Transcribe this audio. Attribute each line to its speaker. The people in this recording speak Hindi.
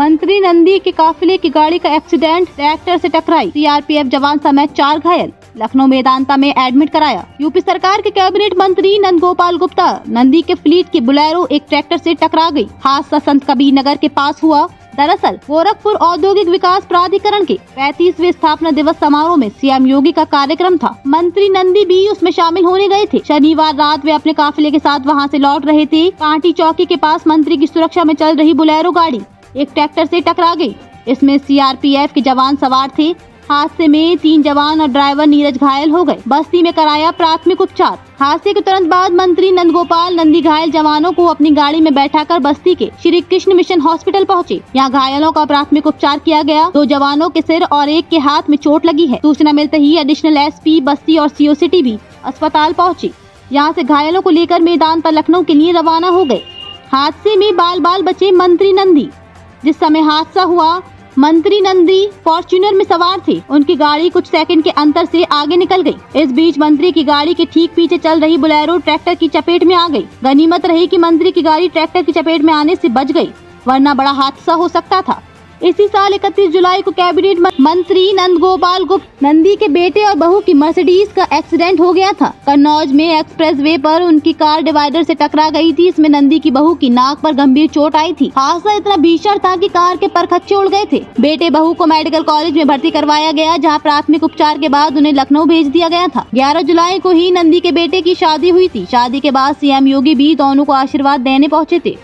Speaker 1: मंत्री नंदी के काफिले की गाड़ी का एक्सीडेंट, ट्रैक्टर से टकराई, सीआरपीएफ जवान समेत 4 घायल, लखनऊ मेदांता में एडमिट कराया। यूपी सरकार के कैबिनेट मंत्री नंद गोपाल गुप्ता नंदी के फ्लीट की बोलेरो एक ट्रैक्टर से टकरा गई। हादसा संत कबीर नगर के पास हुआ। दरअसल गोरखपुर औद्योगिक विकास प्राधिकरण के 35वें स्थापना दिवस समारोह में सीएम योगी का कार्यक्रम था। मंत्री नंदी भी उसमें शामिल होने गए थे। शनिवार रात वे अपने काफिले के साथ वहां से लौट रहे थे। कांटी चौकी के पास मंत्री की सुरक्षा में चल रही बोलेरो गाड़ी एक ट्रैक्टर से टकरा गई। इसमें सीआरपीएफ के जवान सवार थे। हादसे में 3 जवान और ड्राइवर नीरज घायल हो गए। बस्ती में कराया प्राथमिक उपचार। हादसे के तुरंत बाद मंत्री नंद गोपाल नंदी घायल जवानों को अपनी गाड़ी में बैठाकर बस्ती के श्री कृष्ण मिशन हॉस्पिटल पहुंचे। यहां घायलों का प्राथमिक उपचार किया गया। 2 जवानों के सिर और एक के हाथ में चोट लगी है। सूचना मिलते ही एडिशनल एसपी बस्ती और सीओ सिटी भी अस्पताल पहुँचे। यहाँ से घायलों को लेकर मेदांता लखनऊ के लिए रवाना हो गए। हादसे में बाल बचे मंत्री नंदी। जिस समय हादसा हुआ मंत्री नंदी फॉर्च्यूनर में सवार थे। उनकी गाड़ी कुछ सेकंड के अंतर से आगे निकल गई। इस बीच मंत्री की गाड़ी के ठीक पीछे चल रही बोलेरो ट्रैक्टर की चपेट में आ गई। गनीमत रही कि मंत्री की गाड़ी ट्रैक्टर की चपेट में आने से बच गई, वरना बड़ा हादसा हो सकता था। इसी साल 31 जुलाई को कैबिनेट मंत्री नंद गोपाल गुप्त नंदी के बेटे और बहू की मर्सिडीज का एक्सीडेंट हो गया था। कन्नौज में एक्सप्रेस वे पर उनकी कार डिवाइडर से टकरा गई थी। इसमें नंदी की बहू की नाक पर गंभीर चोट आई थी। हादसा इतना भीषण था कि कार के परखच्चे उड़ गए थे। बेटे बहू को मेडिकल कॉलेज में भर्ती करवाया गया, जहाँ प्राथमिक उपचार के बाद उन्हें लखनऊ भेज दिया गया था। 11 जुलाई को ही नंदी के बेटे की शादी हुई थी। शादी के बाद सीएम योगी भी दोनों को आशीर्वाद देने पहुँचे थे।